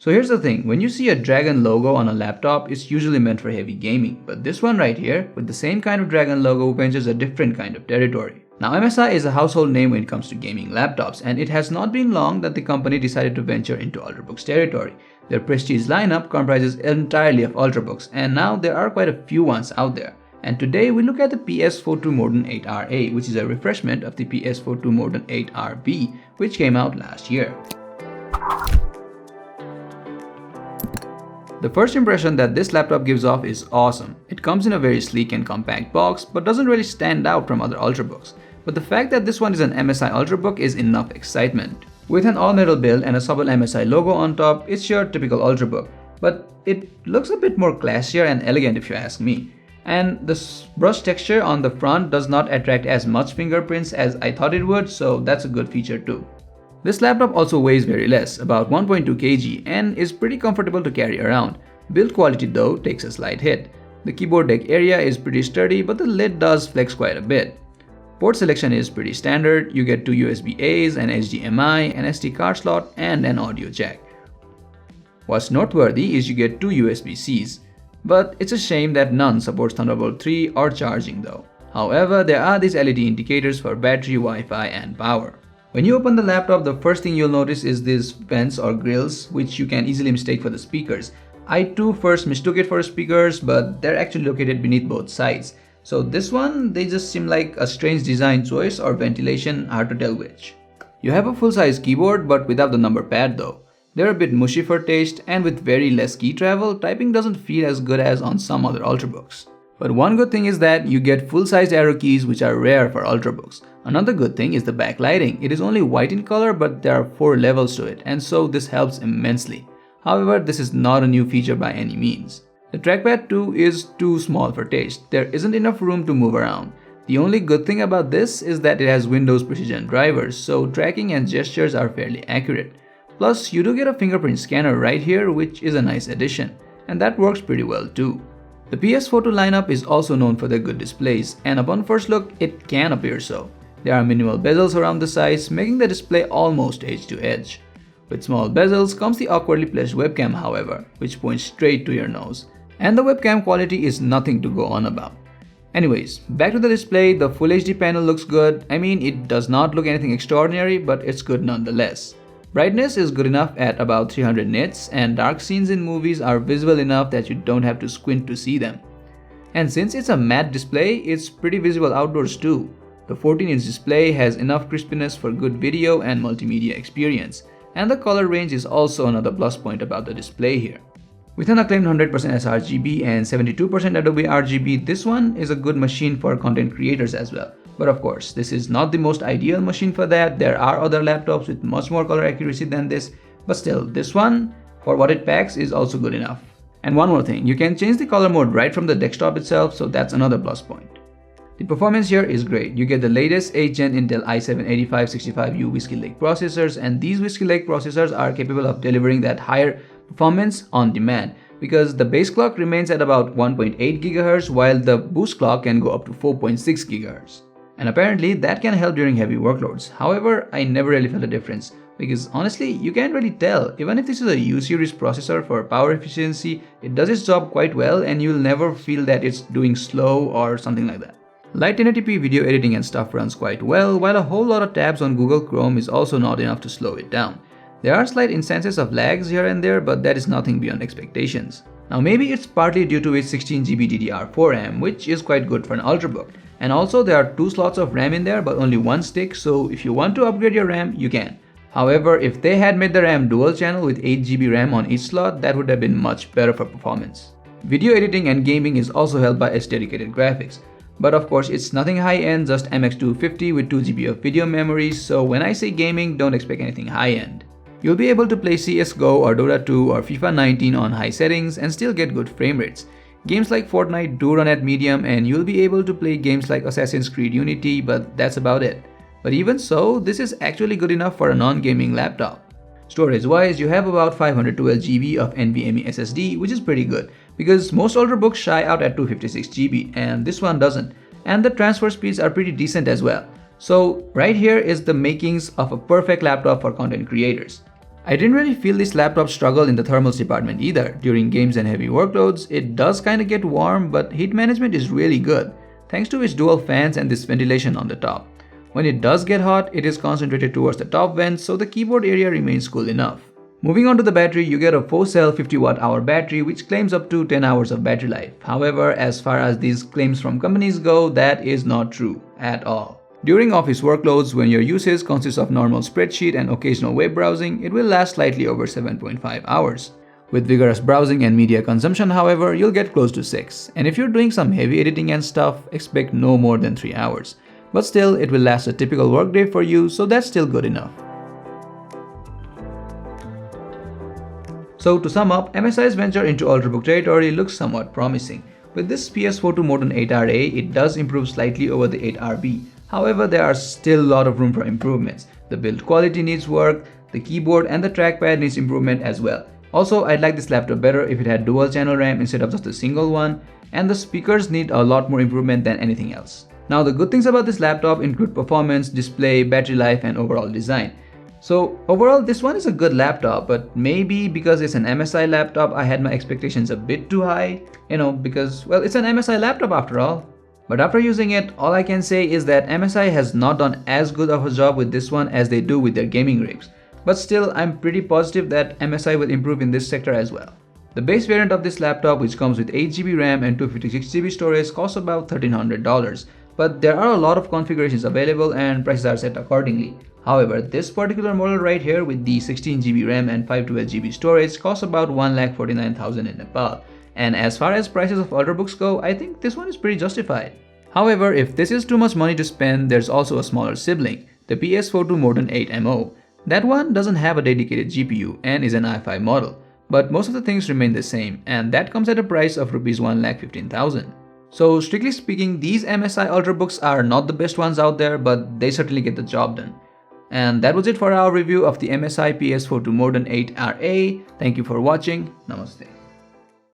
So here's the thing, when you see a dragon logo on a laptop, it's usually meant for heavy gaming, but this one right here, with the same kind of dragon logo, ventures a different kind of territory. Now MSI is a household name when it comes to gaming laptops, and it has not been long that the company decided to venture into Ultrabooks territory. Their prestige lineup comprises entirely of Ultrabooks, and now there are quite a few ones out there. And today we look at the PS42 Modern 8RA, which is a refreshment of the PS42 Modern 8RB, which came out last year. The first impression that this laptop gives off is awesome. It comes in a very sleek and compact box, but doesn't really stand out from other Ultrabooks. But the fact that this one is an MSI Ultrabook is enough excitement. With an all-metal build and a subtle MSI logo on top, it's your typical Ultrabook. But it looks a bit more classier and elegant if you ask me. And the brush texture on the front does not attract as much fingerprints as I thought it would, so that's a good feature too. This laptop also weighs very less, about 1.2 kg, and is pretty comfortable to carry around. Build quality though takes a slight hit. The keyboard deck area is pretty sturdy, but the lid does flex quite a bit. Port selection is pretty standard. You get two USB-A's, an HDMI, an SD card slot, and an audio jack. What's noteworthy is you get two USB-C's, but it's a shame that none supports Thunderbolt 3 or charging though. However, there are these LED indicators for battery, Wi-Fi, and power. When you open the laptop, the first thing you'll notice is these vents or grills, which you can easily mistake for the speakers. I too first mistook it for speakers, but they're actually located beneath both sides. So this one, they just seem like a strange design choice or ventilation, hard to tell which. You have a full-size keyboard, but without the number pad though. They're a bit mushy for taste, and with very less key travel, typing doesn't feel as good as on some other Ultrabooks. But one good thing is that you get full-sized arrow keys, which are rare for Ultrabooks. Another good thing is the backlighting. It is only white in color, but there are 4 levels to it, and so this helps immensely. However, this is not a new feature by any means. The trackpad too is too small for taste. There isn't enough room to move around. The only good thing about this is that it has Windows Precision drivers, so tracking and gestures are fairly accurate. Plus, you do get a fingerprint scanner right here, which is a nice addition, and that works pretty well too. The PS42 lineup is also known for their good displays, and upon first look, it can appear so. There are minimal bezels around the sides, making the display almost edge-to-edge. With small bezels comes the awkwardly placed webcam, however, which points straight to your nose. And the webcam quality is nothing to go on about. Anyways, back to the display, the Full HD panel looks good. I mean, it does not look anything extraordinary, but it's good nonetheless. Brightness is good enough at about 300 nits, and dark scenes in movies are visible enough that you don't have to squint to see them. And since it's a matte display, it's pretty visible outdoors too. The 14-inch display has enough crispiness for good video and multimedia experience, and the color range is also another plus point about the display here. With an acclaimed 100% sRGB and 72% Adobe RGB, this one is a good machine for content creators as well. But of course, this is not the most ideal machine for that. There are other laptops with much more color accuracy than this, but still, this one, for what it packs, is also good enough. And one more thing, you can change the color mode right from the desktop itself, so that's another plus point. The performance here is great. You get the latest 8th Gen Intel i7-8565U Whiskey Lake processors, and these Whiskey Lake processors are capable of delivering that higher performance on demand, because the base clock remains at about 1.8 GHz while the boost clock can go up to 4.6 GHz. And apparently that can help during heavy workloads. However, I never really felt a difference, because honestly, you can't really tell. Even if this is a U-series processor for power efficiency, it does its job quite well and you'll never feel that it's doing slow or something like that. Light 1080p video editing and stuff runs quite well, while a whole lot of tabs on Google Chrome is also not enough to slow it down. There are slight instances of lags here and there, but that is nothing beyond expectations. Now maybe it's partly due to its 16GB DDR4 RAM, which is quite good for an Ultrabook. And also there are 2 slots of RAM in there, but only 1 stick, so if you want to upgrade your RAM, you can. However, if they had made the RAM dual channel with 8GB RAM on each slot, that would have been much better for performance. Video editing and gaming is also helped by its dedicated graphics. But of course, it's nothing high-end, just MX250 with 2GB of video memory, so when I say gaming, don't expect anything high-end. You'll be able to play CSGO or Dota 2 or FIFA 19 on high settings and still get good frame rates. Games like Fortnite do run at medium, and you'll be able to play games like Assassin's Creed Unity, but that's about it. But even so, this is actually good enough for a non-gaming laptop. Storage-wise, you have about 512GB of NVMe SSD, which is pretty good, because most older books shy out at 256GB, and this one doesn't. And the transfer speeds are pretty decent as well. So right here is the makings of a perfect laptop for content creators. I didn't really feel this laptop struggle in the thermals department either. During games and heavy workloads, it does kinda get warm, but heat management is really good, thanks to its dual fans and this ventilation on the top. When it does get hot, it is concentrated towards the top vents, so the keyboard area remains cool enough. Moving on to the battery, you get a 4-cell 50 Wh battery which claims up to 10 hours of battery life. However, as far as these claims from companies go, that is not true at all. During office workloads, when your usage consists of normal spreadsheet and occasional web browsing, it will last slightly over 7.5 hours. With vigorous browsing and media consumption, however, you'll get close to 6. And if you're doing some heavy editing and stuff, expect no more than 3 hours. But still, it will last a typical workday for you, so that's still good enough. So to sum up, MSI's venture into Ultrabook territory looks somewhat promising. With this PS42 Modern 8RA, it does improve slightly over the 8RB. However, there are still a lot of room for improvements. The build quality needs work, the keyboard and the trackpad needs improvement as well. Also, I'd like this laptop better if it had dual channel RAM instead of just a single one, and the speakers need a lot more improvement than anything else. Now, the good things about this laptop include performance, display, battery life and overall design. So overall, this one is a good laptop, but maybe because it's an MSI laptop, I had my expectations a bit too high, because, well, it's an MSI laptop after all. But after using it, all I can say is that MSI has not done as good of a job with this one as they do with their gaming rigs. But still, I'm pretty positive that MSI will improve in this sector as well. The base variant of this laptop, which comes with 8GB RAM and 256GB storage, costs about $1,300. But there are a lot of configurations available and prices are set accordingly. However, this particular model right here with the 16GB RAM and 512GB storage costs about 1,49,000 in Nepal. And as far as prices of Ultrabooks go, I think this one is pretty justified. However, if this is too much money to spend, there's also a smaller sibling, the PS42 Modern 8MO. That one doesn't have a dedicated GPU and is an i5 model, but most of the things remain the same, and that comes at a price of Rs 1,15,000. So strictly speaking, these MSI Ultrabooks are not the best ones out there, but they certainly get the job done. And that was it for our review of the MSI PS42 Modern 8RA. Thank you for watching. Namaste.